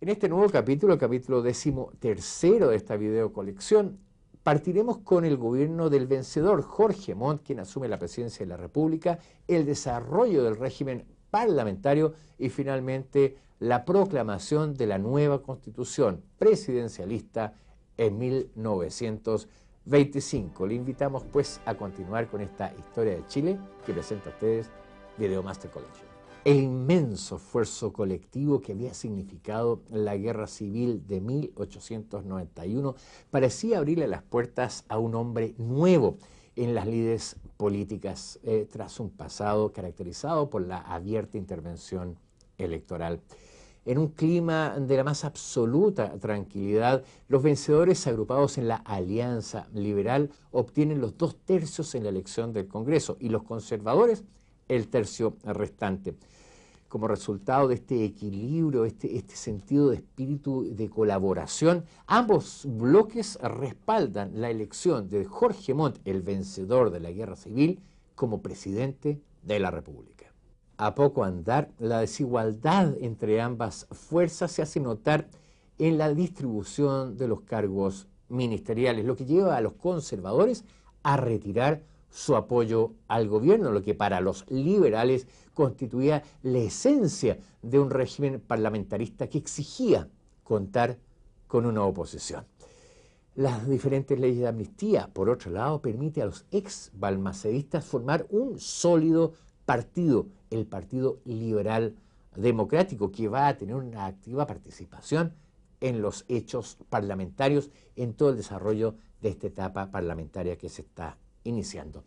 En este nuevo capítulo, el capítulo 13º de esta video colección, partiremos con el gobierno del vencedor Jorge Montt, quien asume la presidencia de la República, el desarrollo del régimen parlamentario y finalmente la proclamación de la nueva constitución presidencialista en 1925. Le invitamos pues a continuar con esta historia de Chile que presenta a ustedes Video Master Collection. El inmenso esfuerzo colectivo que había significado la guerra civil de 1891 parecía abrirle las puertas a un hombre nuevo en las lides políticas tras un pasado caracterizado por la abierta intervención electoral. En un clima de la más absoluta tranquilidad, los vencedores agrupados en la Alianza Liberal obtienen los 2/3 en la elección del Congreso y los conservadores el tercio restante. Como resultado de este equilibrio, este sentido de espíritu de colaboración, ambos bloques respaldan la elección de Jorge Montt, el vencedor de la guerra civil, como presidente de la República. A poco andar, la desigualdad entre ambas fuerzas se hace notar en la distribución de los cargos ministeriales, lo que lleva a los conservadores a retirar su apoyo al gobierno, lo que para los liberales constituía la esencia de un régimen parlamentarista que exigía contar con una oposición. Las diferentes leyes de amnistía, por otro lado, permite a los ex balmacedistas formar un sólido partido, el Partido Liberal Democrático, que va a tener una activa participación en los hechos parlamentarios, en todo el desarrollo de esta etapa parlamentaria que se está iniciando.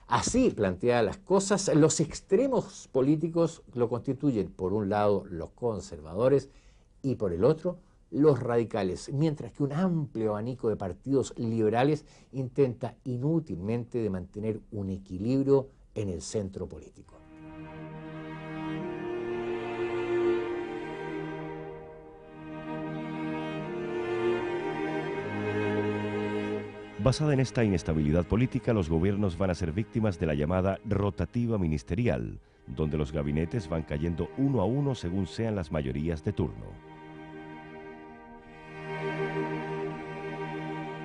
Así planteadas las cosas, los extremos políticos lo constituyen, por un lado, los conservadores y por el otro, los radicales, mientras que un amplio abanico de partidos liberales intenta inútilmente de mantener un equilibrio en el centro político. Basada en esta inestabilidad política, los gobiernos van a ser víctimas de la llamada rotativa ministerial, donde los gabinetes van cayendo uno a uno según sean las mayorías de turno.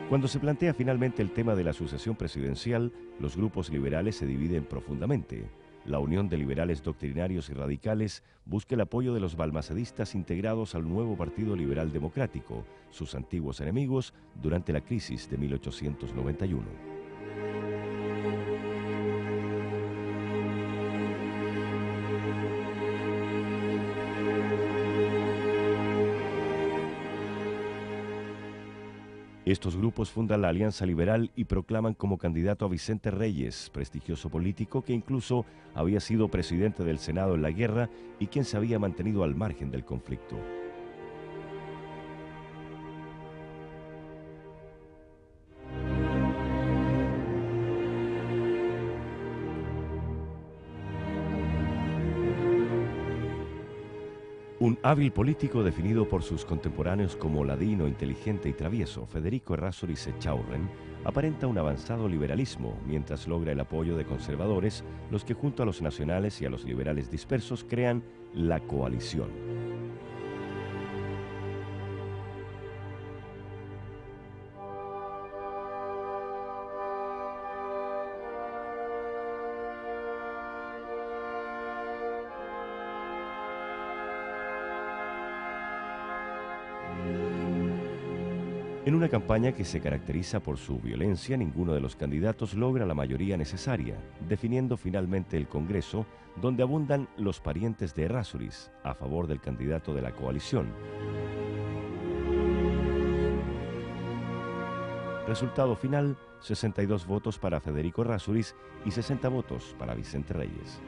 Cuando se plantea finalmente el tema de la sucesión presidencial, los grupos liberales se dividen profundamente. La Unión de Liberales Doctrinarios y Radicales busca el apoyo de los balmacedistas integrados al nuevo Partido Liberal Democrático, sus antiguos enemigos durante la crisis de 1891. Estos grupos fundan la Alianza Liberal y proclaman como candidato a Vicente Reyes, prestigioso político que incluso había sido presidente del Senado en la guerra y quien se había mantenido al margen del conflicto. Un hábil político definido por sus contemporáneos como ladino, inteligente y travieso, Federico Errázuriz Echaurren aparenta un avanzado liberalismo, mientras logra el apoyo de conservadores, los que junto a los nacionales y a los liberales dispersos crean la coalición. En una campaña que se caracteriza por su violencia, ninguno de los candidatos logra la mayoría necesaria, definiendo finalmente el Congreso, donde abundan los parientes de Errázuriz, a favor del candidato de la coalición. Resultado final, 62 votos para Federico Errázuriz y 60 votos para Vicente Reyes.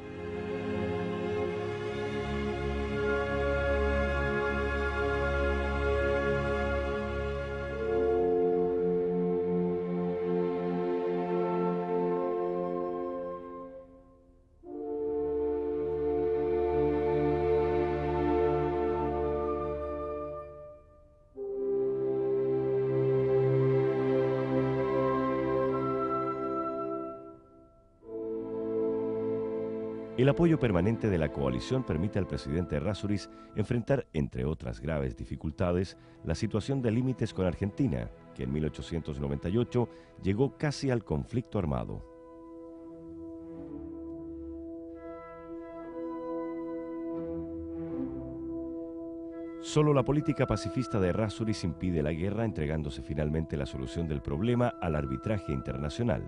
El apoyo permanente de la coalición permite al presidente Errázuriz enfrentar, entre otras graves dificultades, la situación de límites con Argentina, que en 1898 llegó casi al conflicto armado. Solo la política pacifista de Errázuriz impide la guerra, entregándose finalmente la solución del problema al arbitraje internacional.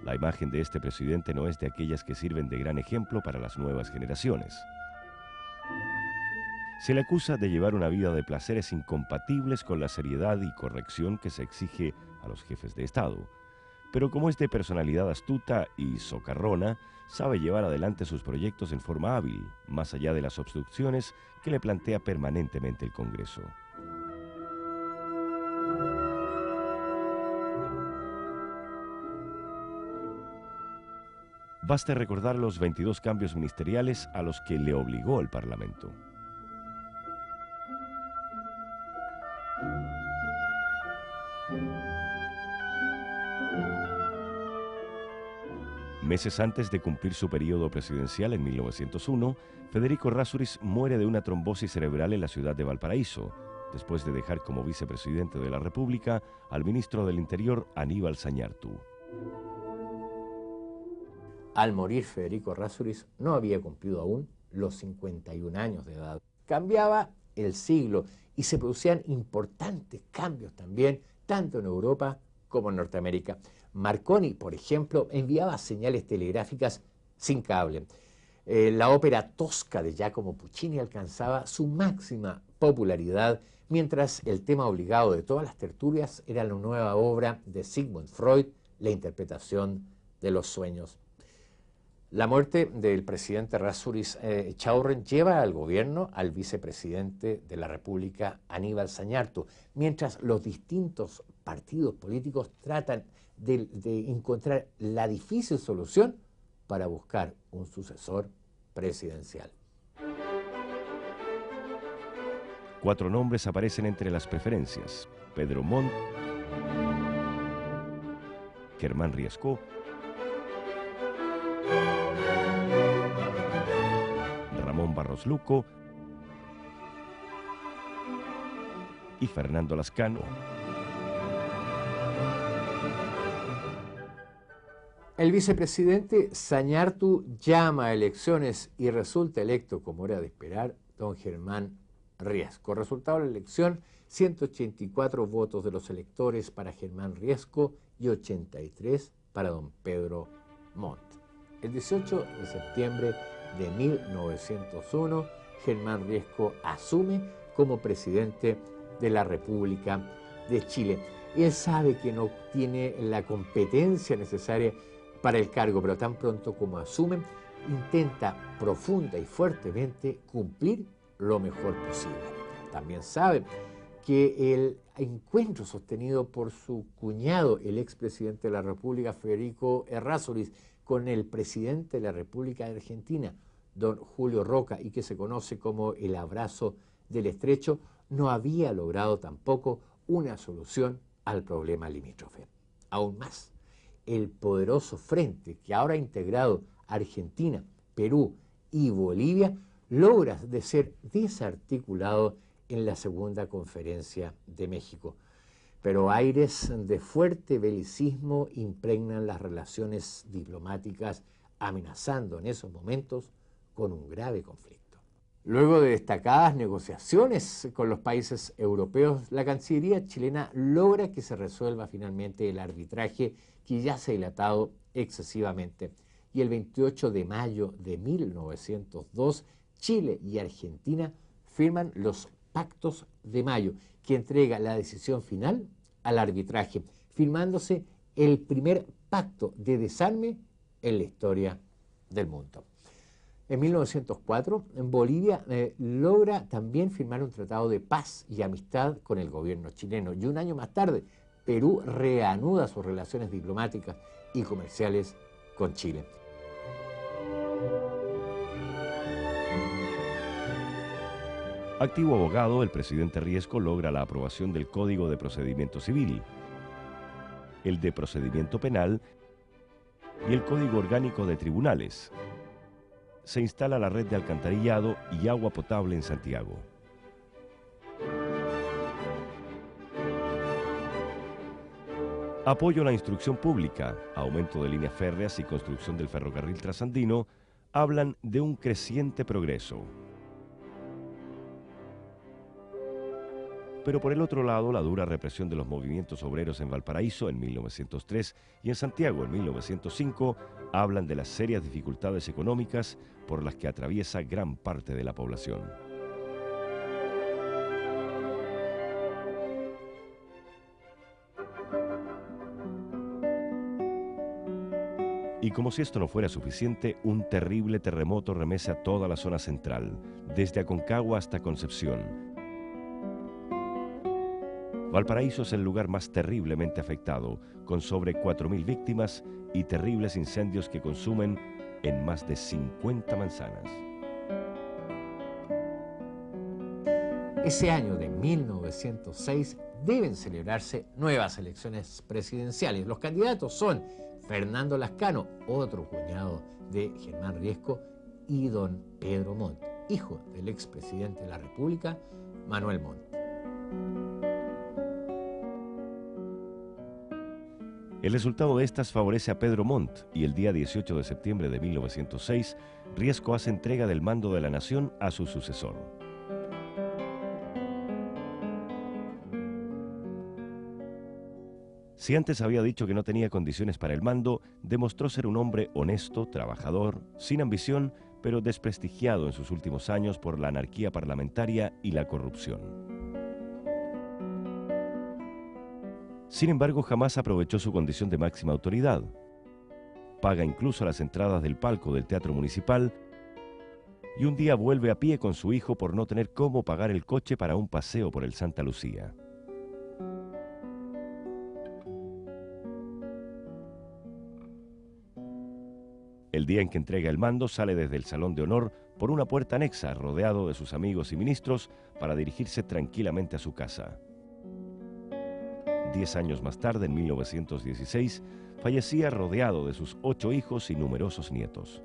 La imagen de este presidente no es de aquellas que sirven de gran ejemplo para las nuevas generaciones. Se le acusa de llevar una vida de placeres incompatibles con la seriedad y corrección que se exige a los jefes de Estado. Pero como es de personalidad astuta y socarrona, sabe llevar adelante sus proyectos en forma hábil, más allá de las obstrucciones que le plantea permanentemente el Congreso. Basta recordar los 22 cambios ministeriales a los que le obligó el Parlamento. Meses antes de cumplir su periodo presidencial en 1901, Federico Errázuriz muere de una trombosis cerebral en la ciudad de Valparaíso, después de dejar como vicepresidente de la República al ministro del Interior, Aníbal Zañartu. Al morir Federico Errázuriz no había cumplido aún los 51 años de edad. Cambiaba el siglo y se producían importantes cambios también, tanto en Europa como en Norteamérica. Marconi, por ejemplo, enviaba señales telegráficas sin cable. La ópera Tosca de Giacomo Puccini alcanzaba su máxima popularidad, mientras el tema obligado de todas las tertulias era la nueva obra de Sigmund Freud, la interpretación de los sueños. La muerte del presidente Errázuriz Echaurren lleva al gobierno al vicepresidente de la República, Aníbal Zañartu, mientras los distintos partidos políticos tratan de encontrar la difícil solución para buscar un sucesor presidencial. 4 nombres aparecen entre las preferencias: Pedro Montt, Germán Riesco, Ramón Barros Luco y Fernando Lascano. El vicepresidente Zañartu llama a elecciones y resulta electo, como era de esperar, don Germán Riesco. Resultado de la elección: 184 votos de los electores para Germán Riesco y 83 para don Pedro Montt. El 18 de septiembre de 1901, Germán Riesco asume como presidente de la República de Chile. Él sabe que no tiene la competencia necesaria para el cargo, pero tan pronto como asume, intenta profunda y fuertemente cumplir lo mejor posible. También sabe que el encuentro sostenido por su cuñado, el expresidente de la República, Federico Errázuriz, con el presidente de la República de Argentina, don Julio Roca, y que se conoce como el abrazo del estrecho, no había logrado tampoco una solución al problema limítrofe. Aún más, el poderoso frente que ahora ha integrado Argentina, Perú y Bolivia logra de ser desarticulado en la segunda conferencia de México. Pero aires de fuerte belicismo impregnan las relaciones diplomáticas, amenazando en esos momentos con un grave conflicto. Luego de destacadas negociaciones con los países europeos, la Cancillería chilena logra que se resuelva finalmente el arbitraje que ya se ha dilatado excesivamente. Y el 28 de mayo de 1902, Chile y Argentina firman los Pactos de Mayo, que entrega la decisión final al arbitraje, firmándose el primer pacto de desarme en la historia del mundo. En 1904, en Bolivia logra también firmar un tratado de paz y amistad con el gobierno chileno. Y un año más tarde, Perú reanuda sus relaciones diplomáticas y comerciales con Chile. Activo abogado, el presidente Riesco logra la aprobación del Código de Procedimiento Civil, el de Procedimiento Penal y el Código Orgánico de Tribunales. Se instala la red de alcantarillado y agua potable en Santiago. Apoyo a la instrucción pública, aumento de líneas férreas y construcción del ferrocarril trasandino hablan de un creciente progreso. Pero por el otro lado, la dura represión de los movimientos obreros en Valparaíso en 1903 y en Santiago en 1905 hablan de las serias dificultades económicas por las que atraviesa gran parte de la población. Y como si esto no fuera suficiente, un terrible terremoto remece a toda la zona central, desde Aconcagua hasta Concepción. Valparaíso es el lugar más terriblemente afectado, con sobre 4.000 víctimas y terribles incendios que consumen en más de 50 manzanas. Ese año de 1906 deben celebrarse nuevas elecciones presidenciales. Los candidatos son Fernando Lascano, otro cuñado de Germán Riesco, y don Pedro Montt, hijo del expresidente de la República, Manuel Montt. El resultado de estas favorece a Pedro Montt y el día 18 de septiembre de 1906, Riesco hace entrega del mando de la nación a su sucesor. Si antes había dicho que no tenía condiciones para el mando, demostró ser un hombre honesto, trabajador, sin ambición, pero desprestigiado en sus últimos años por la anarquía parlamentaria y la corrupción. Sin embargo, jamás aprovechó su condición de máxima autoridad. Paga incluso las entradas del palco del Teatro Municipal y un día vuelve a pie con su hijo por no tener cómo pagar el coche para un paseo por el Santa Lucía. El día en que entrega el mando sale desde el Salón de Honor por una puerta anexa, rodeado de sus amigos y ministros, para dirigirse tranquilamente a su casa. 10 años más tarde, en 1916, fallecía rodeado de sus 8 hijos y numerosos nietos.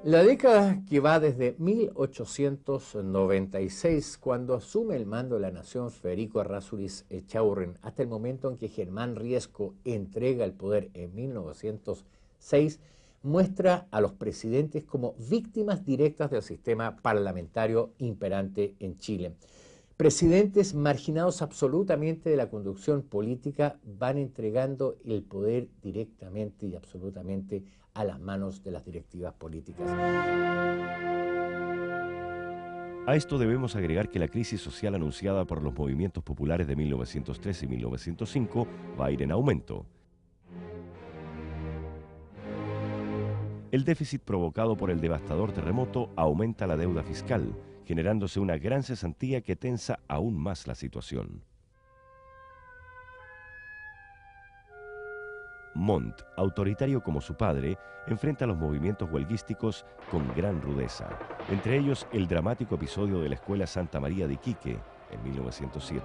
La década que va desde 1896, cuando asume el mando de la nación Federico Errázuriz Echaurren, hasta el momento en que Germán Riesco entrega el poder en 1906, muestra a los presidentes como víctimas directas del sistema parlamentario imperante en Chile. Presidentes marginados absolutamente de la conducción política van entregando el poder directamente y absolutamente a las manos de las directivas políticas. A esto debemos agregar que la crisis social anunciada por los movimientos populares de 1903 y 1905 va a ir en aumento. El déficit provocado por el devastador terremoto aumenta la deuda fiscal, generándose una gran cesantía que tensa aún más la situación. Montt, autoritario como su padre, enfrenta los movimientos huelguísticos con gran rudeza, entre ellos el dramático episodio de la Escuela Santa María de Iquique en 1907.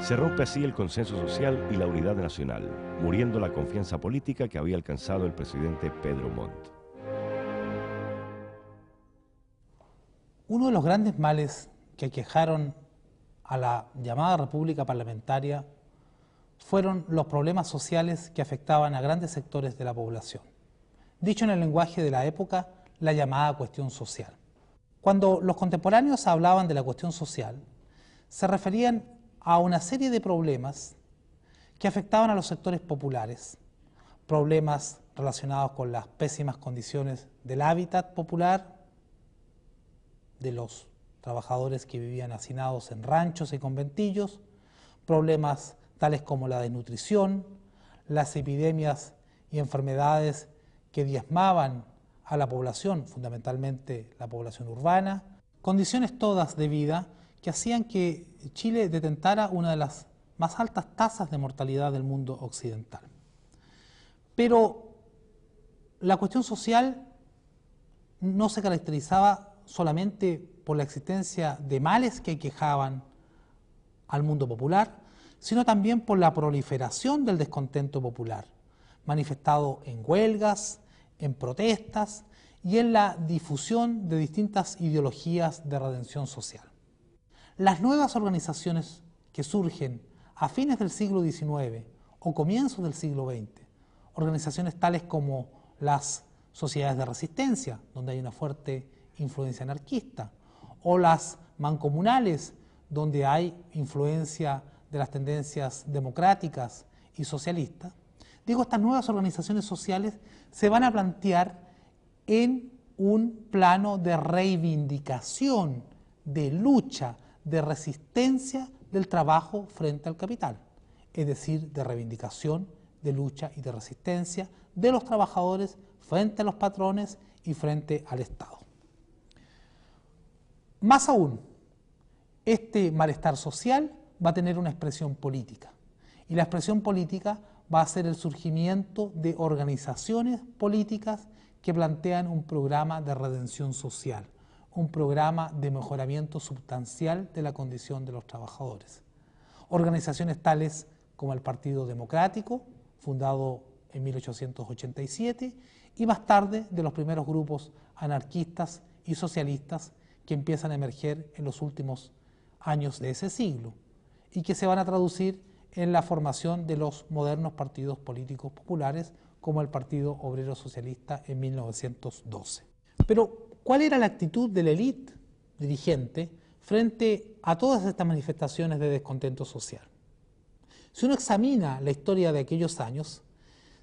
Se rompe así el consenso social y la unidad nacional, muriendo la confianza política que había alcanzado el presidente Pedro Montt. Uno de los grandes males que aquejaron a la llamada República Parlamentaria fueron los problemas sociales que afectaban a grandes sectores de la población. Dicho en el lenguaje de la época, la llamada cuestión social. Cuando los contemporáneos hablaban de la cuestión social, se referían a una serie de problemas que afectaban a los sectores populares, problemas relacionados con las pésimas condiciones del hábitat popular, de los trabajadores que vivían hacinados en ranchos y conventillos, problemas tales como la desnutrición, las epidemias y enfermedades que diezmaban a la población, fundamentalmente la población urbana, condiciones todas de vida que hacían que Chile detentara una de las más altas tasas de mortalidad del mundo occidental. Pero la cuestión social no se caracterizaba solamente por la existencia de males que aquejaban al mundo popular, sino también por la proliferación del descontento popular, manifestado en huelgas, en protestas y en la difusión de distintas ideologías de redención social. Las nuevas organizaciones que surgen a fines del siglo XIX o comienzos del siglo XX, organizaciones tales como las sociedades de resistencia, donde hay una fuerte influencia anarquista, o las mancomunales, donde hay influencia de las tendencias democráticas y socialistas. Digo, estas nuevas organizaciones sociales se van a plantear en un plano de reivindicación, de lucha, de resistencia del trabajo frente al capital, es decir, de reivindicación, de lucha y de resistencia de los trabajadores frente a los patrones y frente al Estado. Más aún, este malestar social va a tener una expresión política, y la expresión política va a ser el surgimiento de organizaciones políticas que plantean un programa de redención social, un programa de mejoramiento sustancial de la condición de los trabajadores. Organizaciones tales como el Partido Democrático, fundado en 1887, y más tarde de los primeros grupos anarquistas y socialistas que empiezan a emerger en los últimos años de ese siglo y que se van a traducir en la formación de los modernos partidos políticos populares como el Partido Obrero Socialista en 1912. Pero, ¿cuál era la actitud de la élite dirigente frente a todas estas manifestaciones de descontento social? Si uno examina la historia de aquellos años,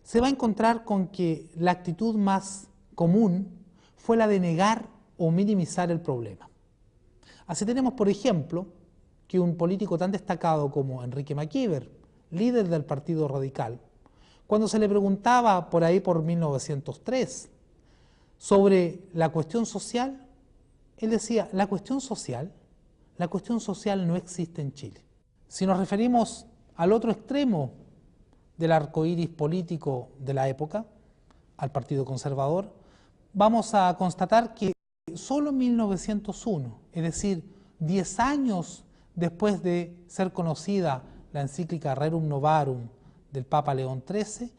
se va a encontrar con que la actitud más común fue la de negar o minimizar el problema. Así tenemos, por ejemplo, que un político tan destacado como Enrique McKeever, líder del Partido Radical, cuando se le preguntaba por ahí por 1903 sobre la cuestión social, él decía, la cuestión social no existe en Chile. Si nos referimos al otro extremo del arco iris político de la época, al Partido Conservador, vamos a constatar que solo en 1901, es decir, 10 años después de ser conocida la encíclica Rerum Novarum del Papa León XIII,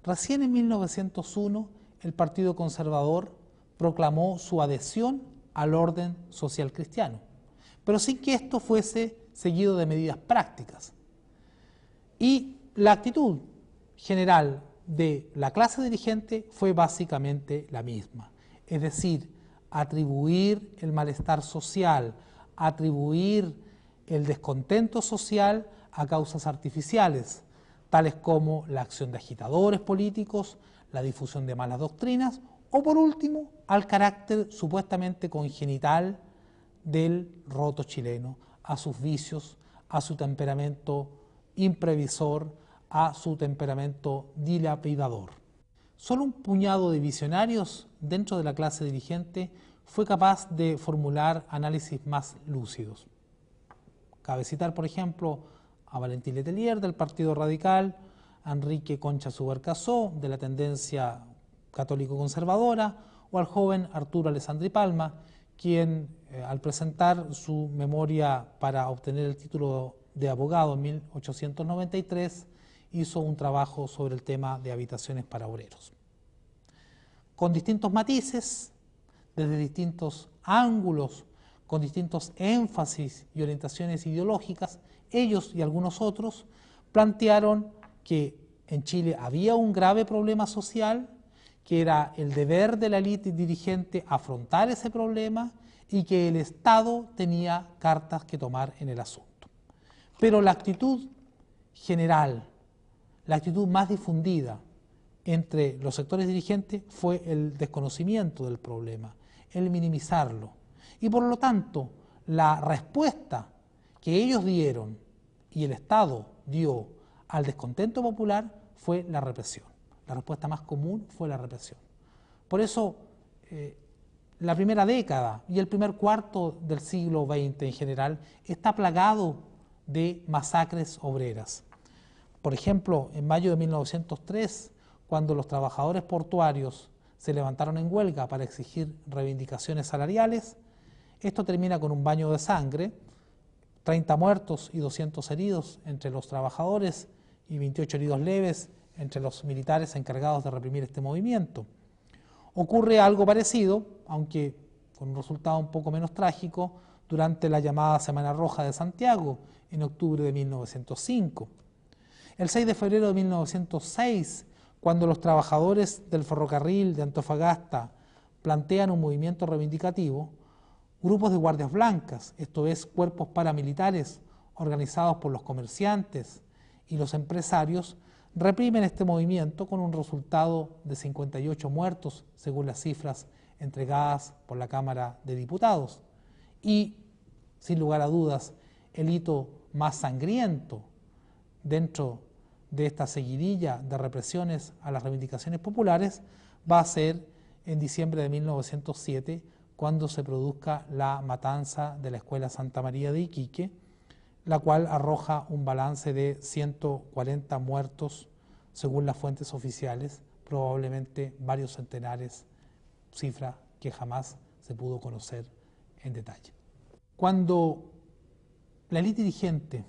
recién en 1901 el Partido Conservador proclamó su adhesión al orden social cristiano, pero sin que esto fuese seguido de medidas prácticas. Y la actitud general de la clase dirigente fue básicamente la misma, es decir, atribuir el malestar social, atribuir el descontento social a causas artificiales, tales como la acción de agitadores políticos, la difusión de malas doctrinas, o por último, al carácter supuestamente congenital del roto chileno, a sus vicios, a su temperamento imprevisor, a su temperamento dilapidador. Solo un puñado de visionarios dentro de la clase dirigente fue capaz de formular análisis más lúcidos. Cabe citar, por ejemplo, a Valentín Letelier del Partido Radical, a Enrique Concha Subercaseaux de la tendencia católico-conservadora, o al joven Arturo Alessandri Palma, quien al presentar su memoria para obtener el título de abogado en 1893, hizo un trabajo sobre el tema de habitaciones para obreros. Con distintos matices, desde distintos ángulos, con distintos énfasis y orientaciones ideológicas, ellos y algunos otros plantearon que en Chile había un grave problema social, que era el deber de la élite dirigente afrontar ese problema y que el Estado tenía cartas que tomar en el asunto. Pero la actitud general, la actitud más difundida entre los sectores dirigentes fue el desconocimiento del problema, el minimizarlo. Y por lo tanto, la respuesta que ellos dieron y el Estado dio al descontento popular fue la represión. La respuesta más común fue la represión. Por eso, la primera década y el primer cuarto del siglo XX en general está plagado de masacres obreras. Por ejemplo, en mayo de 1903, cuando los trabajadores portuarios se levantaron en huelga para exigir reivindicaciones salariales, esto termina con un baño de sangre, 30 muertos y 200 heridos entre los trabajadores y 28 heridos leves entre los militares encargados de reprimir este movimiento. Ocurre algo parecido, aunque con un resultado un poco menos trágico, durante la llamada Semana Roja de Santiago, en octubre de 1905. El 6 de febrero de 1906, cuando los trabajadores del ferrocarril de Antofagasta plantean un movimiento reivindicativo, grupos de guardias blancas, esto es, cuerpos paramilitares organizados por los comerciantes y los empresarios, reprimen este movimiento con un resultado de 58 muertos, según las cifras entregadas por la Cámara de Diputados. Y, sin lugar a dudas, el hito más sangriento dentro de esta seguidilla de represiones a las reivindicaciones populares va a ser en diciembre de 1907, cuando se produzca la matanza de la Escuela Santa María de Iquique, la cual arroja un balance de 140 muertos, según las fuentes oficiales, probablemente varios centenares, cifra que jamás se pudo conocer en detalle. Cuando la élite dirigente,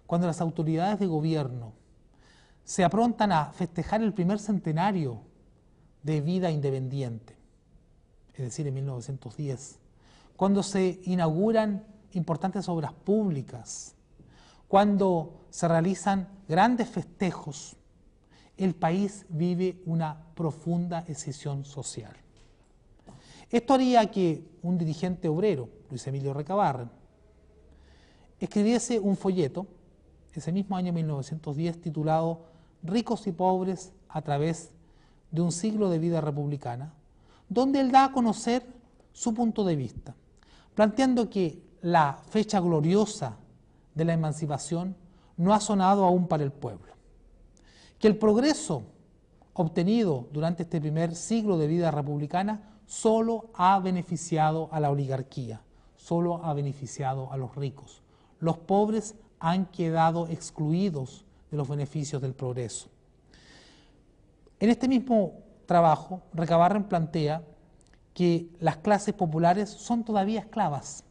cuando las autoridades de gobierno se aprontan a festejar el primer centenario de vida independiente, es decir, en 1910, cuando se inauguran importantes obras públicas, cuando se realizan grandes festejos, el país vive una profunda escisión social. Esto haría que un dirigente obrero, Luis Emilio Recabarren, escribiese un folleto, ese mismo año 1910, titulado Ricos y pobres a través de un siglo de vida republicana, donde él da a conocer su punto de vista, planteando que la fecha gloriosa de la emancipación no ha sonado aún para el pueblo, que el progreso obtenido durante este primer siglo de vida republicana solo ha beneficiado a la oligarquía, solo ha beneficiado a los ricos. Los pobres han quedado excluidos de los beneficios del progreso. En este mismo trabajo, Recabarren plantea que las clases populares son todavía esclavas,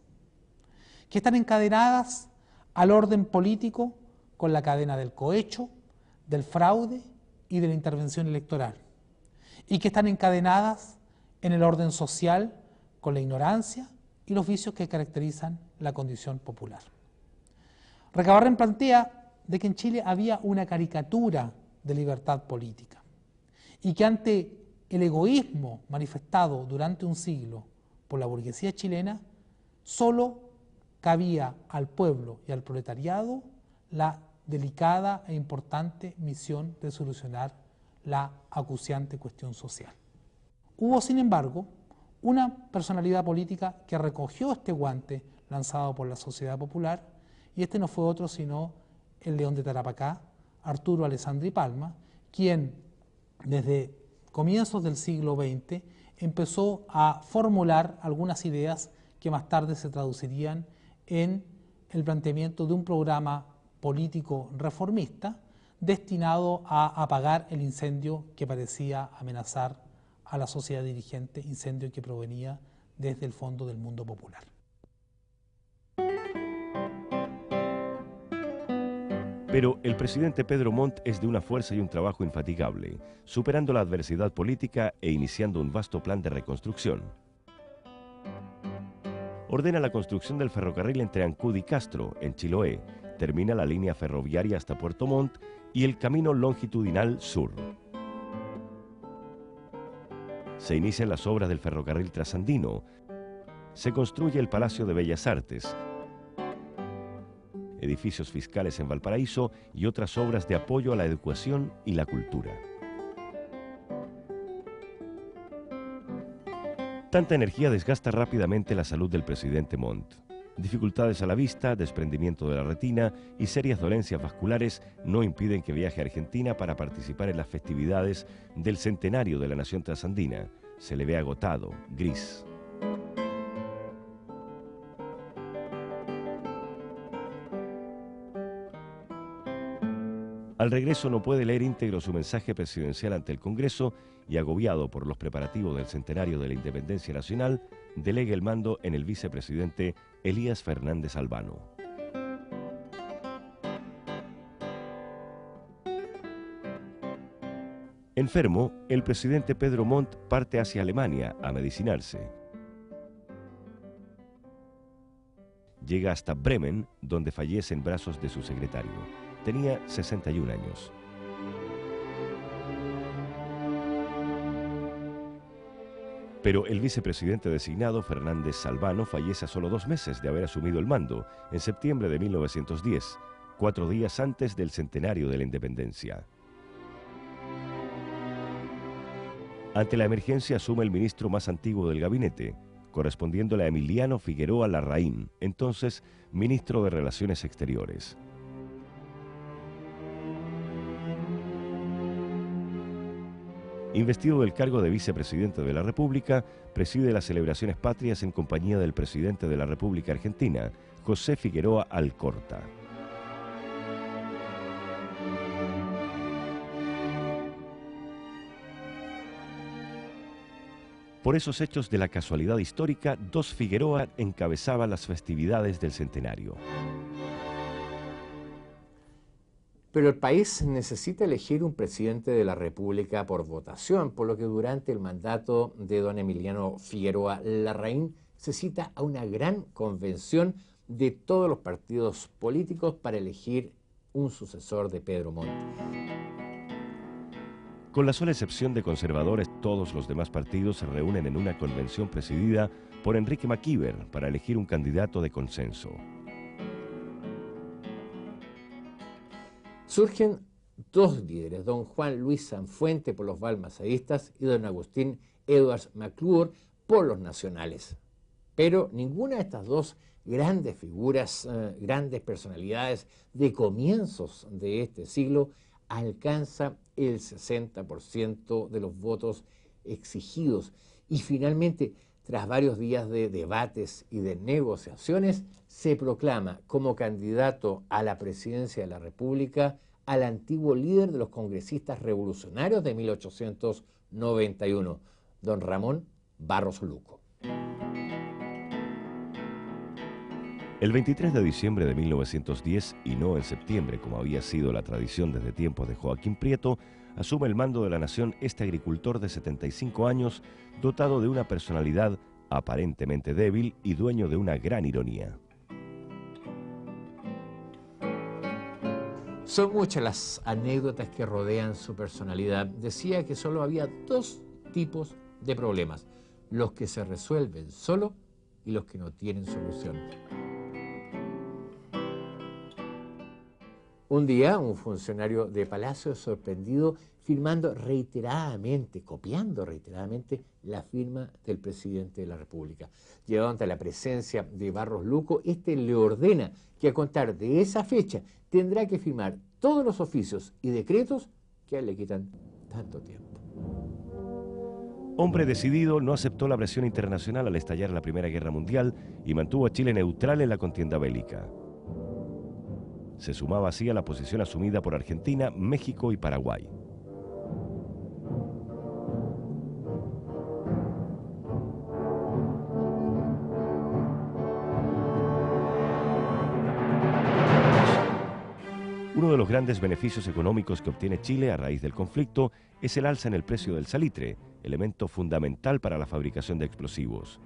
que están encadenadas al orden político con la cadena del cohecho, del fraude y de la intervención electoral, y que están encadenadas en el orden social con la ignorancia y los vicios que caracterizan la condición popular. Recabarren plantea de que en Chile había una caricatura de libertad política y que ante el egoísmo manifestado durante un siglo por la burguesía chilena, solo cabía al pueblo y al proletariado la delicada e importante misión de solucionar la acuciante cuestión social. Hubo, sin embargo, una personalidad política que recogió este guante lanzado por la sociedad popular, y este no fue otro sino el León de Tarapacá, Arturo Alessandri Palma, quien desde comienzos del siglo XX empezó a formular algunas ideas que más tarde se traducirían en el planteamiento de un programa político reformista destinado a apagar el incendio que parecía amenazar a la sociedad dirigente, incendio que provenía desde el fondo del mundo popular. Pero el presidente Pedro Montt es de una fuerza y un trabajo infatigable, superando la adversidad política e iniciando un vasto plan de reconstrucción. Ordena la construcción del ferrocarril entre Ancud y Castro, en Chiloé, termina la línea ferroviaria hasta Puerto Montt y el camino longitudinal sur. Se inician las obras del ferrocarril trasandino, se construye el Palacio de Bellas Artes, edificios fiscales en Valparaíso y otras obras de apoyo a la educación y la cultura. Tanta energía desgasta rápidamente la salud del presidente Montt. Dificultades a la vista, desprendimiento de la retina y serias dolencias vasculares no impiden que viaje a Argentina para participar en las festividades del centenario de la nación trasandina. Se le ve agotado, gris. Al regreso no puede leer íntegro su mensaje presidencial ante el Congreso y, agobiado por los preparativos del centenario de la Independencia Nacional, delega el mando en el vicepresidente Elías Fernández Albano. Enfermo, el presidente Pedro Montt parte hacia Alemania a medicinarse. Llega hasta Bremen, donde fallece en brazos de su secretario. Tenía 61 años. Pero el vicepresidente designado, Fernández Albano, fallece a solo 2 meses de haber asumido el mando, en septiembre de 1910, 4 días antes del centenario de la independencia. Ante la emergencia asume el ministro más antiguo del gabinete, correspondiéndole a Emiliano Figueroa Larraín, entonces ministro de Relaciones Exteriores. Investido del cargo de vicepresidente de la República, preside las celebraciones patrias en compañía del presidente de la República Argentina, José Figueroa Alcorta. Por esos hechos de la casualidad histórica, dos Figueroa encabezaban las festividades del centenario. Pero el país necesita elegir un presidente de la República por votación, por lo que durante el mandato de don Emiliano Figueroa Larraín se cita a una gran convención de todos los partidos políticos para elegir un sucesor de Pedro Montt. Con la sola excepción de conservadores, todos los demás partidos se reúnen en una convención presidida por Enrique McKeever para elegir un candidato de consenso. Surgen dos líderes, don Juan Luis Sanfuente por los balmacedistas y don Agustín Edwards McClure por los nacionales. Pero ninguna de estas dos grandes figuras, grandes personalidades de comienzos de este siglo alcanza el 60% de los votos exigidos. Y finalmente, tras varios días de debates y de negociaciones, se proclama como candidato a la presidencia de la República al antiguo líder de los congresistas revolucionarios de 1891, don Ramón Barros Luco. El 23 de diciembre de 1910, y no en septiembre como había sido la tradición desde tiempos de Joaquín Prieto, asume el mando de la nación este agricultor de 75 años, dotado de una personalidad aparentemente débil y dueño de una gran ironía. Son muchas las anécdotas que rodean su personalidad. Decía que solo había dos tipos de problemas: los que se resuelven solo y los que no tienen solución. Un día, un funcionario de Palacio es sorprendido firmando reiteradamente, copiando reiteradamente la firma del presidente de la República. Llevado ante la presencia de Barros Luco, este le ordena que a contar de esa fecha tendrá que firmar todos los oficios y decretos que a él le quitan tanto tiempo. Hombre decidido, no aceptó la presión internacional al estallar la Primera Guerra Mundial y mantuvo a Chile neutral en la contienda bélica. Se sumaba así a la posición asumida por Argentina, México y Paraguay. Uno de los grandes beneficios económicos que obtiene Chile a raíz del conflicto es el alza en el precio del salitre, elemento fundamental para la fabricación de explosivos.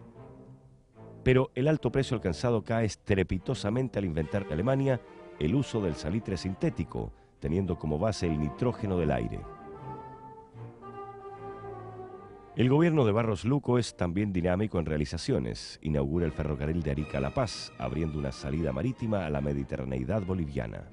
Pero el alto precio alcanzado cae estrepitosamente al inventar Alemania el uso del salitre sintético, teniendo como base el nitrógeno del aire. El gobierno de Barros Luco es también dinámico en realizaciones. Inaugura el ferrocarril de Arica a La Paz, abriendo una salida marítima a la mediterraneidad boliviana.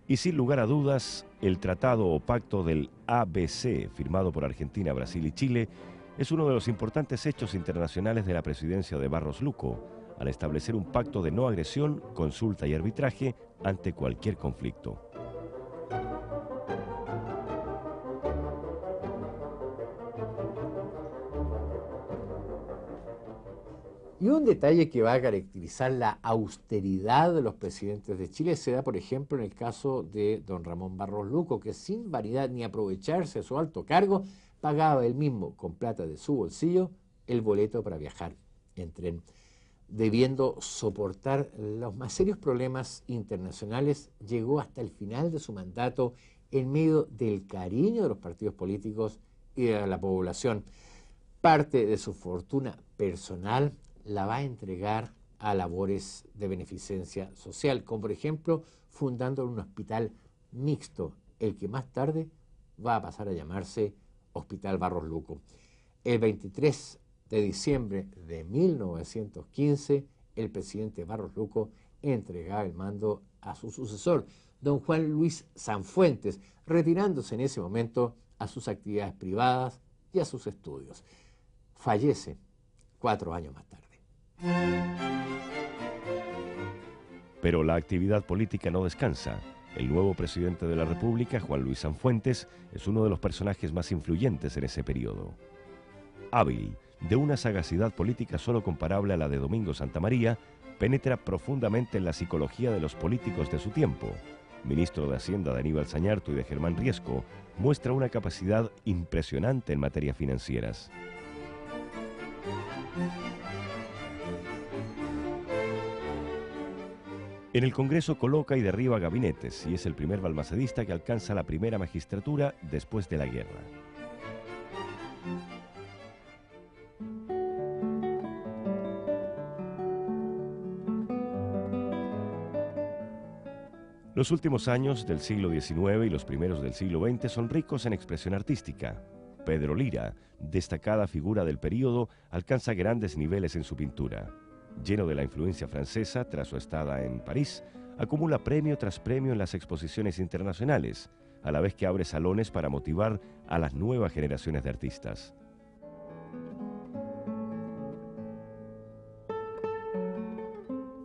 Y sin lugar a dudas, el tratado o pacto del ABC, firmado por Argentina, Brasil y Chile, es uno de los importantes hechos internacionales de la presidencia de Barros Luco, al establecer un pacto de no agresión, consulta y arbitraje ante cualquier conflicto. Y un detalle que va a caracterizar la austeridad de los presidentes de Chile se da, por ejemplo, en el caso de don Ramón Barros Luco, que sin vanidad ni aprovecharse de su alto cargo, pagaba él mismo, con plata de su bolsillo, el boleto para viajar en tren. Debiendo soportar los más serios problemas internacionales, llegó hasta el final de su mandato en medio del cariño de los partidos políticos y de la población. Parte de su fortuna personal la va a entregar a labores de beneficencia social, como por ejemplo fundando un hospital mixto, el que más tarde va a pasar a llamarse Hospital Barros Luco. El 23 de diciembre de 1915, el presidente Barros Luco entregaba el mando a su sucesor, don Juan Luis Sanfuentes, retirándose en ese momento a sus actividades privadas y a sus estudios. Fallece 4 años más tarde. Pero la actividad política no descansa. El nuevo presidente de la República, Juan Luis Sanfuentes, es uno de los personajes más influyentes en ese periodo. Hábil, de una sagacidad política solo comparable a la de Domingo Santamaría, penetra profundamente en la psicología de los políticos de su tiempo. Ministro de Hacienda de Aníbal Zañartu y de Germán Riesco, muestra una capacidad impresionante en materias financieras. En el Congreso coloca y derriba gabinetes y es el primer balmacedista que alcanza la primera magistratura después de la guerra. Los últimos años del siglo XIX y los primeros del siglo XX son ricos en expresión artística. Pedro Lira, destacada figura del período, alcanza grandes niveles en su pintura. Lleno de la influencia francesa tras su estada en París, acumula premio tras premio en las exposiciones internacionales, a la vez que abre salones para motivar a las nuevas generaciones de artistas.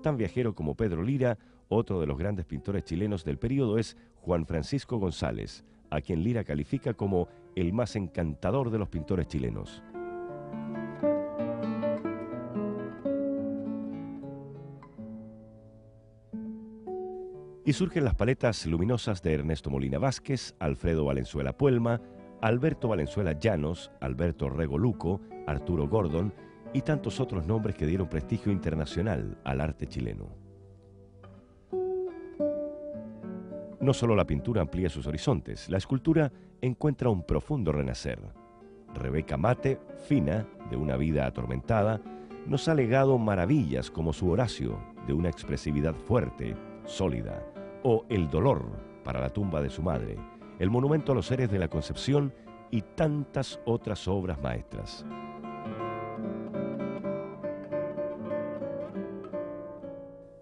Tan viajero como Pedro Lira, otro de los grandes pintores chilenos del período es Juan Francisco González, a quien Lira califica como el más encantador de los pintores chilenos. Y surgen las paletas luminosas de Ernesto Molina Vázquez, Alfredo Valenzuela Puelma, Alberto Valenzuela Llanos, Alberto Rego Luco, Arturo Gordon y tantos otros nombres que dieron prestigio internacional al arte chileno. No solo la pintura amplía sus horizontes, la escultura encuentra un profundo renacer. Rebeca Mate, fina, de una vida atormentada, nos ha legado maravillas como su Horacio, de una expresividad fuerte, sólida, o El dolor, para la tumba de su madre, el monumento a los seres de la Concepción y tantas otras obras maestras.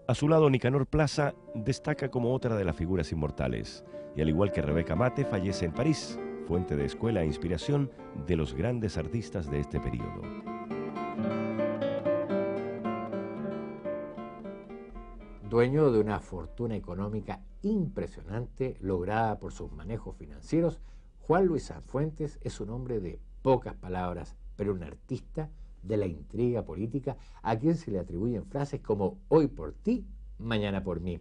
A su lado, Nicanor Plaza destaca como otra de las figuras inmortales, y al igual que Rebeca Mate, fallece en París, fuente de escuela e inspiración de los grandes artistas de este periodo. Dueño de una fortuna económica impresionante lograda por sus manejos financieros, Juan Luis Sanfuentes es un hombre de pocas palabras, pero un artista de la intriga política a quien se le atribuyen frases como hoy por ti, mañana por mí.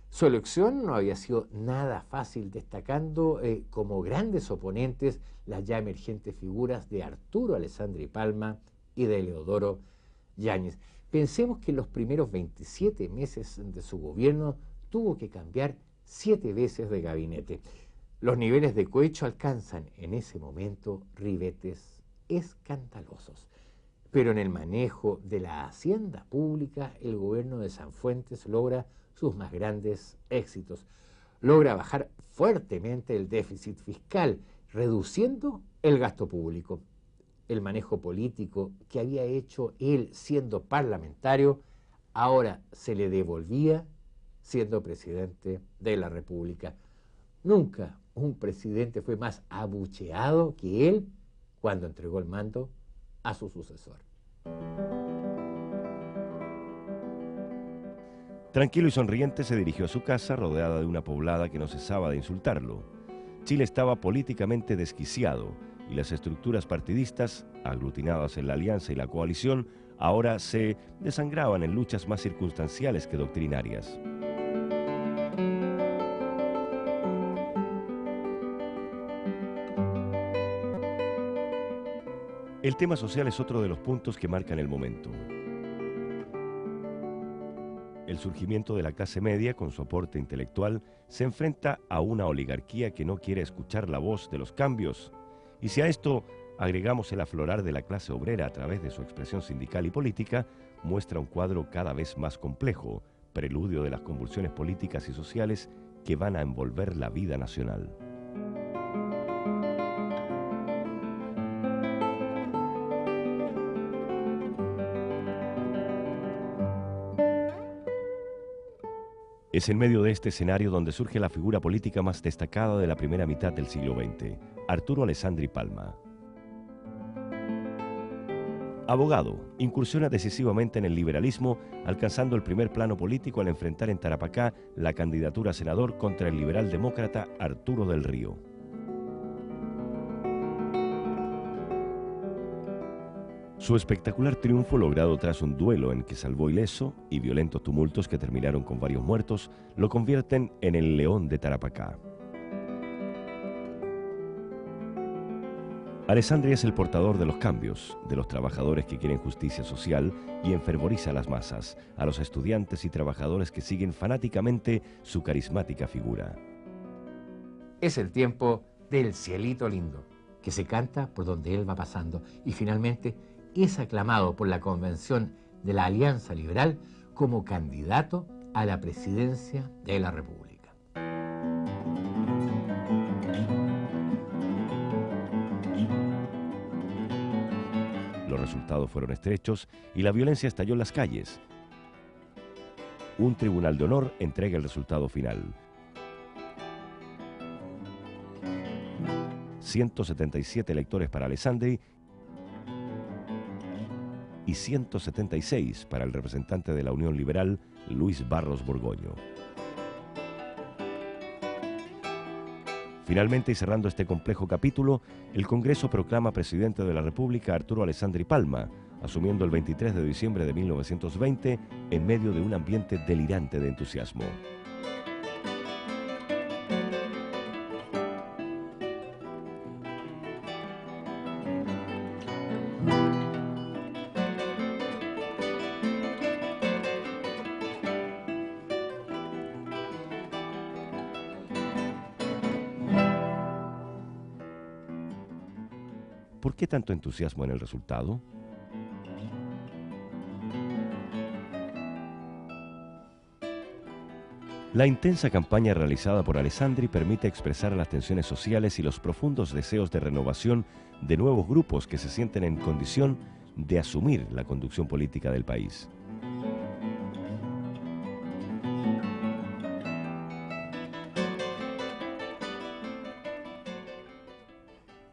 Su elección no había sido nada fácil, destacando como grandes oponentes las ya emergentes figuras de Arturo Alessandri Palma y de Leodoro Yáñez. Pensemos que en los primeros 27 meses de su gobierno tuvo que cambiar 7 veces de gabinete. Los niveles de cohecho alcanzan en ese momento ribetes escandalosos. Pero en el manejo de la hacienda pública, el gobierno de Sanfuentes logra sus más grandes éxitos. Logra bajar fuertemente el déficit fiscal, reduciendo el gasto público. El manejo político que había hecho él siendo parlamentario, ahora se le devolvía siendo presidente de la República. Nunca un presidente fue más abucheado que él cuando entregó el mando a su sucesor. Tranquilo y sonriente se dirigió a su casa, rodeada de una poblada que no cesaba de insultarlo. Chile estaba políticamente desquiciado y las estructuras partidistas, aglutinadas en la alianza y la coalición, ahora se desangraban en luchas más circunstanciales que doctrinarias. El tema social es otro de los puntos que marcan el momento. El surgimiento de la clase media, con su aporte intelectual, se enfrenta a una oligarquía que no quiere escuchar la voz de los cambios. Y si a esto agregamos el aflorar de la clase obrera a través de su expresión sindical y política, muestra un cuadro cada vez más complejo, preludio de las convulsiones políticas y sociales que van a envolver la vida nacional. Es en medio de este escenario donde surge la figura política más destacada de la primera mitad del siglo XX, Arturo Alessandri Palma. Abogado, incursiona decisivamente en el liberalismo, alcanzando el primer plano político al enfrentar en Tarapacá la candidatura a senador contra el liberal demócrata Arturo del Río. Su espectacular triunfo, logrado tras un duelo en que salvó ileso y violentos tumultos que terminaron con varios muertos, lo convierten en el León de Tarapacá. Alessandri es el portador de los cambios, de los trabajadores que quieren justicia social y enfervoriza a las masas, a los estudiantes y trabajadores que siguen fanáticamente su carismática figura. Es el tiempo del cielito lindo, que se canta por donde él va pasando y finalmente es aclamado por la Convención de la Alianza Liberal como candidato a la presidencia de la República. Los resultados fueron estrechos y la violencia estalló en las calles. Un tribunal de honor entrega el resultado final. 177 electores para Alessandri y 176 para el representante de la Unión Liberal, Luis Barros Borgoño. Finalmente, y cerrando este complejo capítulo, el Congreso proclama presidente de la República a Arturo Alessandri Palma, asumiendo el 23 de diciembre de 1920 en medio de un ambiente delirante de entusiasmo. ¿Por qué tanto entusiasmo en el resultado? La intensa campaña realizada por Alessandri permite expresar las tensiones sociales y los profundos deseos de renovación de nuevos grupos que se sienten en condición de asumir la conducción política del país.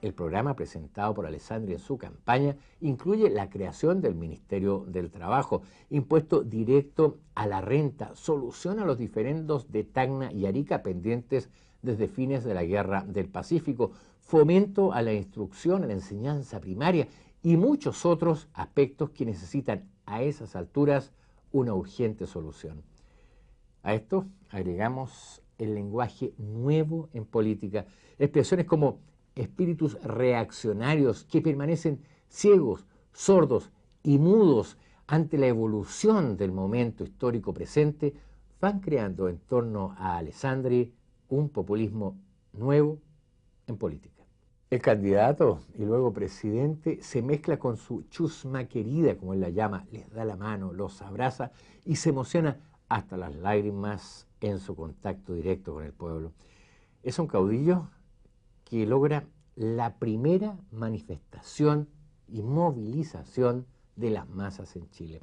El programa presentado por Alessandri en su campaña incluye la creación del Ministerio del Trabajo, impuesto directo a la renta, solución a los diferendos de Tacna y Arica pendientes desde fines de la Guerra del Pacífico, fomento a la instrucción, a la enseñanza primaria y muchos otros aspectos que necesitan a esas alturas una urgente solución. A esto agregamos el lenguaje nuevo en política, expresiones como espíritus reaccionarios que permanecen ciegos, sordos y mudos ante la evolución del momento histórico presente, van creando en torno a Alessandri un populismo nuevo en política. El candidato y luego presidente se mezcla con su chusma querida, como él la llama, les da la mano, los abraza y se emociona hasta las lágrimas en su contacto directo con el pueblo. Es un caudillo que logra la primera manifestación y movilización de las masas en Chile.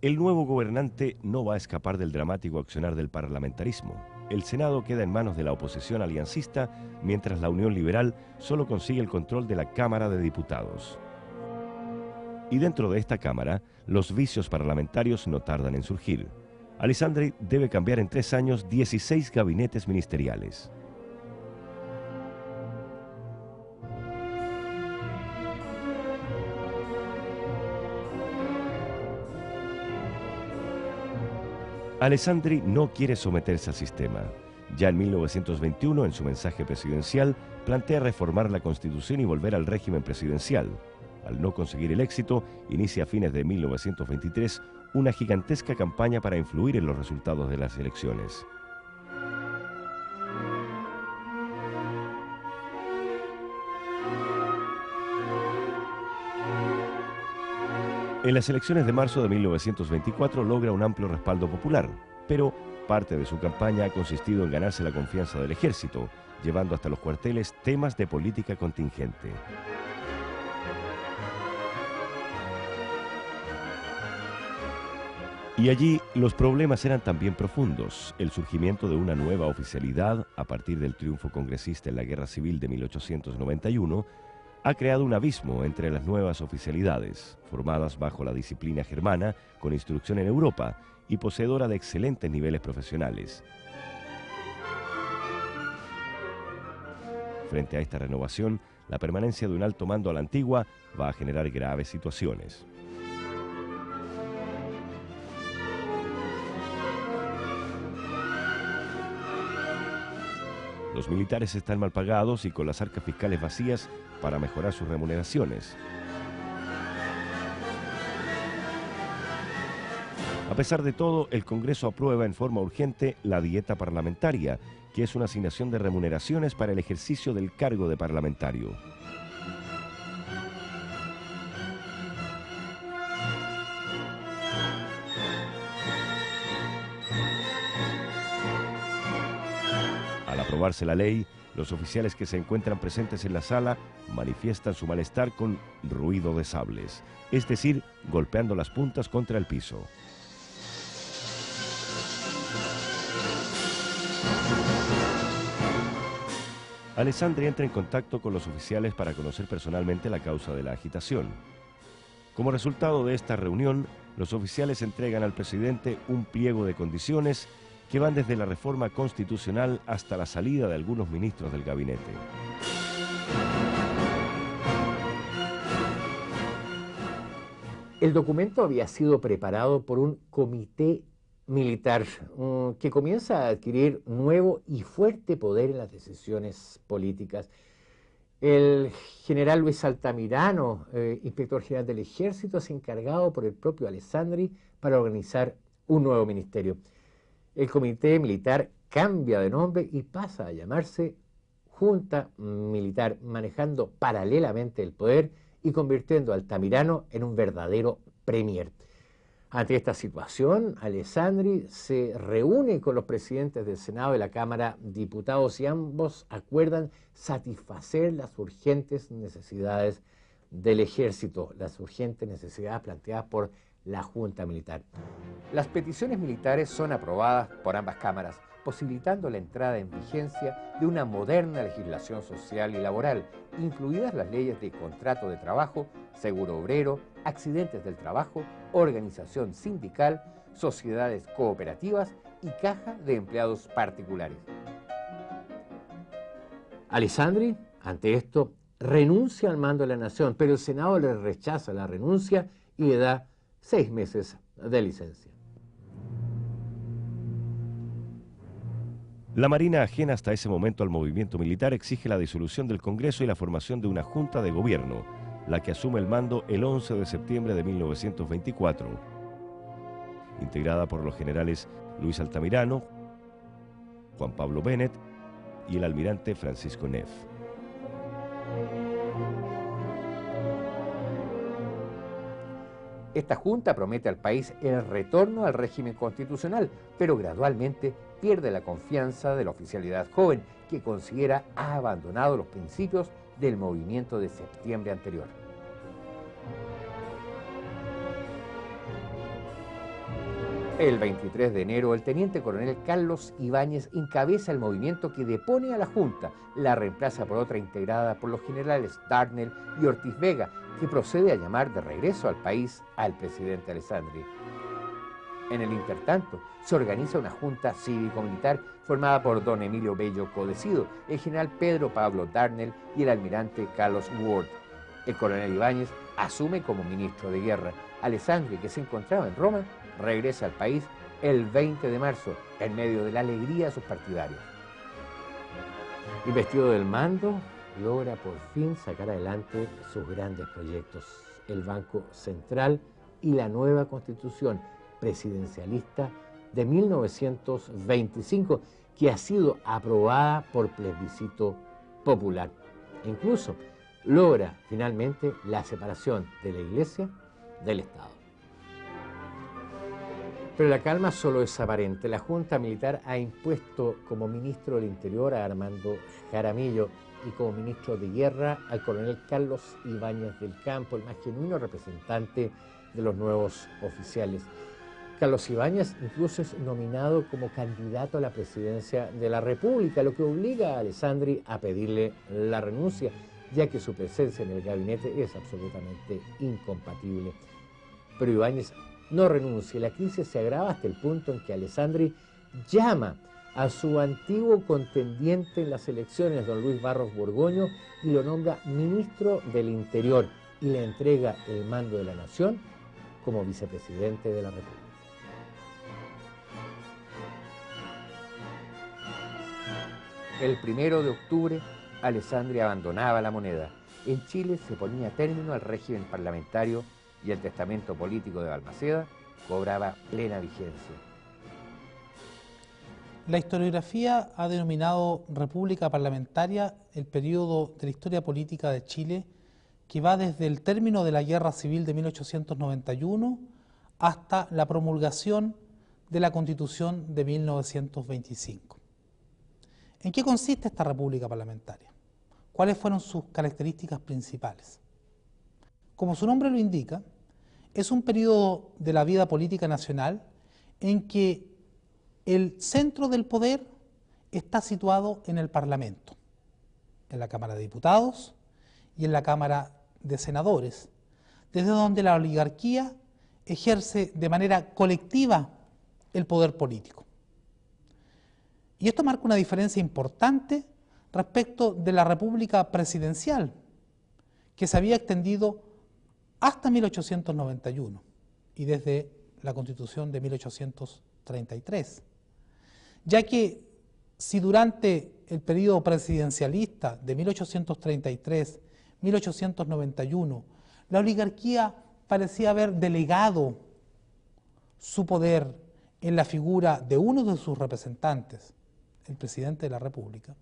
El nuevo gobernante no va a escapar del dramático accionar del parlamentarismo. El Senado queda en manos de la oposición aliancista, mientras la Unión Liberal solo consigue el control de la Cámara de Diputados. Y dentro de esta Cámara, los vicios parlamentarios no tardan en surgir. Alessandri debe cambiar en 3 años 16 gabinetes ministeriales. Alessandri no quiere someterse al sistema. Ya en 1921, en su mensaje presidencial, plantea reformar la Constitución y volver al régimen presidencial. Al no conseguir el éxito, inicia a fines de 1923 una gigantesca campaña para influir en los resultados de las elecciones. En las elecciones de marzo de 1924 logra un amplio respaldo popular, pero parte de su campaña ha consistido en ganarse la confianza del ejército, llevando hasta los cuarteles temas de política contingente. Y allí los problemas eran también profundos. El surgimiento de una nueva oficialidad a partir del triunfo congresista en la Guerra Civil de 1891 ha creado un abismo entre las nuevas oficialidades, formadas bajo la disciplina germana, con instrucción en Europa y poseedora de excelentes niveles profesionales. Frente a esta renovación, la permanencia de un alto mando a la antigua va a generar graves situaciones. Los militares están mal pagados y con las arcas fiscales vacías para mejorar sus remuneraciones. A pesar de todo, el Congreso aprueba en forma urgente la dieta parlamentaria, que es una asignación de remuneraciones para el ejercicio del cargo de parlamentario. Al aprobarse la ley, los oficiales que se encuentran presentes en la sala manifiestan su malestar con ruido de sables, es decir, golpeando las puntas contra el piso. Alessandri entra en contacto con los oficiales para conocer personalmente la causa de la agitación. Como resultado de esta reunión, los oficiales entregan al presidente un pliego de condiciones que van desde la reforma constitucional hasta la salida de algunos ministros del gabinete. El documento había sido preparado por un comité militar que comienza a adquirir nuevo y fuerte poder en las decisiones políticas. El general Luis Altamirano, inspector general del Ejército, es encargado por el propio Alessandri para organizar un nuevo ministerio. El comité militar cambia de nombre y pasa a llamarse Junta Militar, manejando paralelamente el poder y convirtiendo a Altamirano en un verdadero premier. Ante esta situación, Alessandri se reúne con los presidentes del Senado y la Cámara de Diputados y ambos acuerdan satisfacer las urgentes necesidades del ejército, las urgentes necesidades planteadas por la Junta Militar. Las peticiones militares son aprobadas por ambas cámaras, posibilitando la entrada en vigencia de una moderna legislación social y laboral, incluidas las leyes de contrato de trabajo, seguro obrero, accidentes del trabajo, organización sindical, sociedades cooperativas y caja de empleados particulares. Alessandri, ante esto, renuncia al mando de la nación, pero el Senado le rechaza la renuncia y le da 6 meses de licencia. La Marina, ajena hasta ese momento al movimiento militar, exige la disolución del Congreso y la formación de una junta de gobierno, la que asume el mando el 11 de septiembre de 1924, integrada por los generales Luis Altamirano, Juan Pablo Bennett y el almirante Francisco Neff. Esta junta promete al país el retorno al régimen constitucional, pero gradualmente pierde la confianza de la oficialidad joven, que considera ha abandonado los principios del movimiento de septiembre anterior. El 23 de enero, el teniente coronel Carlos Ibáñez encabeza el movimiento que depone a la Junta, la reemplaza por otra integrada por los generales Darnell y Ortiz Vega, que procede a llamar de regreso al país al presidente Alessandri. En el intertanto, se organiza una junta cívico-militar formada por don Emilio Bello Codecido, el general Pedro Pablo Darnell y el almirante Carlos Ward. El coronel Ibáñez asume como ministro de guerra. Alessandri, que se encontraba en Roma, regresa al país el 20 de marzo, en medio de la alegría de sus partidarios. Investido del mando, logra por fin sacar adelante sus grandes proyectos, el Banco Central y la nueva Constitución presidencialista de 1925, que ha sido aprobada por plebiscito popular. E incluso logra finalmente la separación de la Iglesia del Estado. Pero la calma solo es aparente. La Junta Militar ha impuesto como ministro del Interior a Armando Jaramillo y como ministro de Guerra al coronel Carlos Ibáñez del Campo, el más genuino representante de los nuevos oficiales. Carlos Ibáñez incluso es nominado como candidato a la presidencia de la República, lo que obliga a Alessandri a pedirle la renuncia, ya que su presencia en el gabinete es absolutamente incompatible. Pero Ibáñez no renuncia y la crisis se agrava hasta el punto en que Alessandri llama a su antiguo contendiente en las elecciones, don Luis Barros Borgoño, y lo nombra ministro del Interior y le entrega el mando de la nación como vicepresidente de la República. El 1 de octubre, Alessandri abandonaba la moneda. En Chile se ponía término al régimen parlamentario y el testamento político de Balmaceda cobraba plena vigencia. La historiografía ha denominado república parlamentaria el periodo de la historia política de Chile que va desde el término de la Guerra Civil de 1891 hasta la promulgación de la Constitución de 1925. ¿En qué consiste esta república parlamentaria? ¿Cuáles fueron sus características principales? Como su nombre lo indica, es un periodo de la vida política nacional en que el centro del poder está situado en el Parlamento, en la Cámara de Diputados y en la Cámara de Senadores, desde donde la oligarquía ejerce de manera colectiva el poder político. Y esto marca una diferencia importante respecto de la república presidencial, que se había extendido hasta 1891 y desde la Constitución de 1833, ya que si durante el periodo presidencialista de 1833-1891 la oligarquía parecía haber delegado su poder en la figura de uno de sus representantes, el presidente de la República,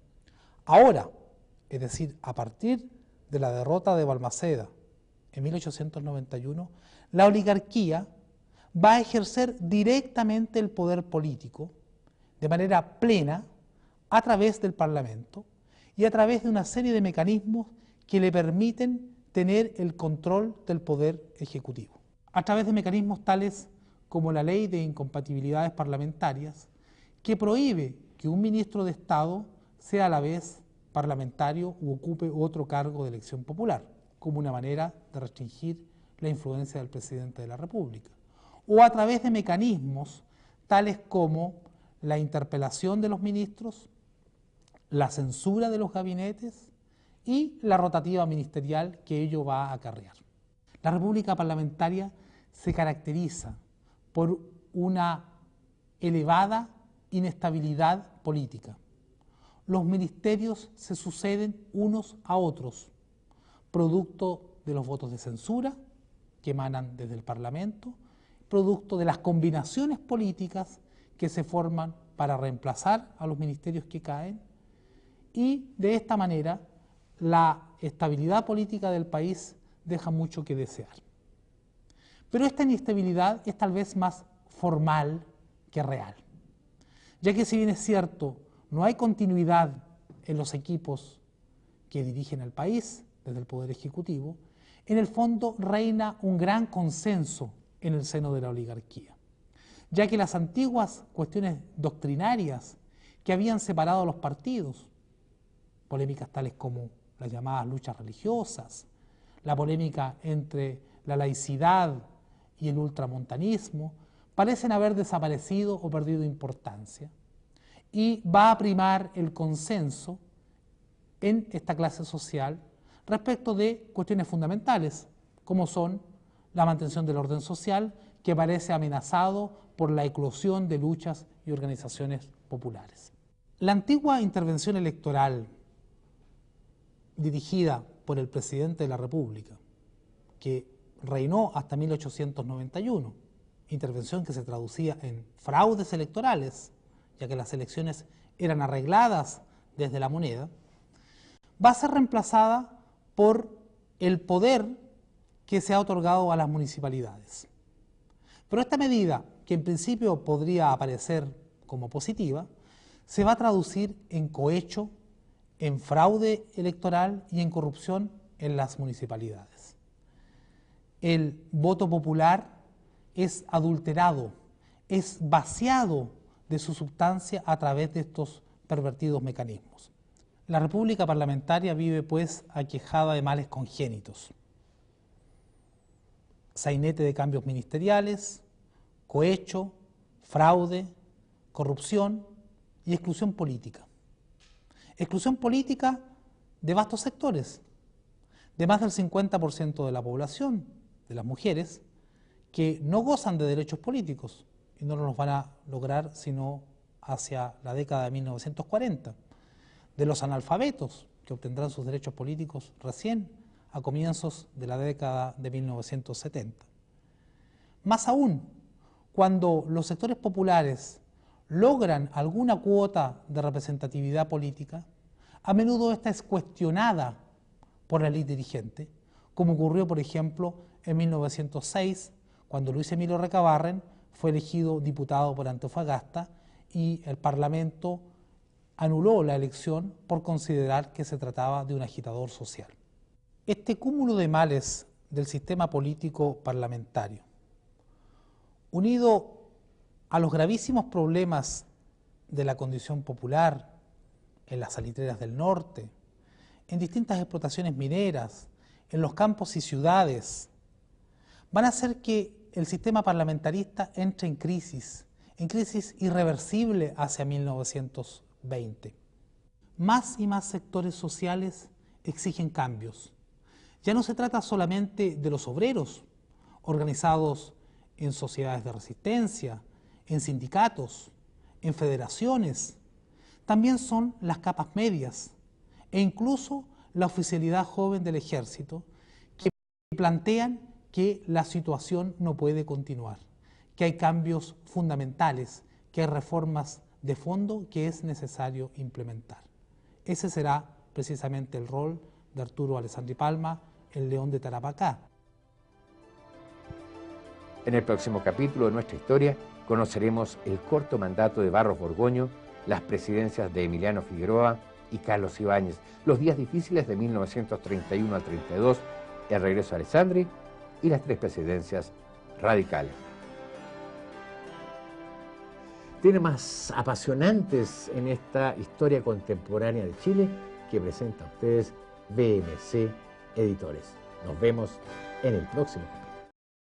ahora, es decir, a partir de la derrota de Balmaceda en 1891, la oligarquía va a ejercer directamente el poder político de manera plena a través del Parlamento y a través de una serie de mecanismos que le permiten tener el control del poder ejecutivo. A través de mecanismos tales como la Ley de Incompatibilidades Parlamentarias, que prohíbe que un ministro de Estado sea a la vez parlamentario u ocupe otro cargo de elección popular, como una manera de restringir la influencia del presidente de la República, o a través de mecanismos tales como la interpelación de los ministros, la censura de los gabinetes y la rotativa ministerial que ello va a acarrear. La república parlamentaria se caracteriza por una elevada inestabilidad política. Los ministerios se suceden unos a otros, producto de los votos de censura que emanan desde el Parlamento, producto de las combinaciones políticas que se forman para reemplazar a los ministerios que caen, y de esta manera la estabilidad política del país deja mucho que desear. Pero esta inestabilidad es tal vez más formal que real, ya que si bien es cierto, no hay continuidad en los equipos que dirigen al país desde el Poder Ejecutivo, en el fondo reina un gran consenso en el seno de la oligarquía, ya que las antiguas cuestiones doctrinarias que habían separado a los partidos, polémicas tales como las llamadas luchas religiosas, la polémica entre la laicidad y el ultramontanismo, parecen haber desaparecido o perdido importancia, y va a primar el consenso en esta clase social respecto de cuestiones fundamentales, como son la mantención del orden social, que parece amenazado por la eclosión de luchas y organizaciones populares. La antigua intervención electoral dirigida por el presidente de la República, que reinó hasta 1891, intervención que se traducía en fraudes electorales, ya que las elecciones eran arregladas desde la moneda, va a ser reemplazada por el poder que se ha otorgado a las municipalidades. Pero esta medida, que en principio podría aparecer como positiva, se va a traducir en cohecho, en fraude electoral y en corrupción en las municipalidades. El voto popular es adulterado, es vaciado de su sustancia a través de estos pervertidos mecanismos. La República Parlamentaria vive, pues, aquejada de males congénitos: sainete de cambios ministeriales, cohecho, fraude, corrupción y exclusión política. Exclusión política de vastos sectores, de más del 50% de la población, de las mujeres, que no gozan de derechos políticos y no los van a lograr sino hacia la década de 1940, de los analfabetos, que obtendrán sus derechos políticos recién a comienzos de la década de 1970. Más aún, cuando los sectores populares logran alguna cuota de representatividad política, a menudo esta es cuestionada por la élite dirigente, como ocurrió, por ejemplo, en 1906, cuando Luis Emilio Recabarren fue elegido diputado por Antofagasta y el Parlamento anuló la elección por considerar que se trataba de un agitador social. Este cúmulo de males del sistema político parlamentario, unido a los gravísimos problemas de la condición popular en las salitreras del norte, en distintas explotaciones mineras, en los campos y ciudades, van a hacer que el sistema parlamentarista entre en crisis irreversible hacia 1920. Más y más sectores sociales exigen cambios. Ya no se trata solamente de los obreros, organizados en sociedades de resistencia, en sindicatos, en federaciones. También son las capas medias e incluso la oficialidad joven del ejército, que plantean que la situación no puede continuar, que hay cambios fundamentales, que hay reformas de fondo que es necesario implementar. Ese será precisamente el rol de Arturo Alessandri Palma, el León de Tarapacá. En el próximo capítulo de nuestra historia conoceremos el corto mandato de Barros Borgoño, las presidencias de Emiliano Figueroa y Carlos Ibáñez, los días difíciles de 1931 al 32, el regreso a Alessandri y las 3 presidencias radicales. Tiene más apasionantes en esta historia contemporánea de Chile que presenta a ustedes BMC Editores. Nos vemos en el próximo capítulo.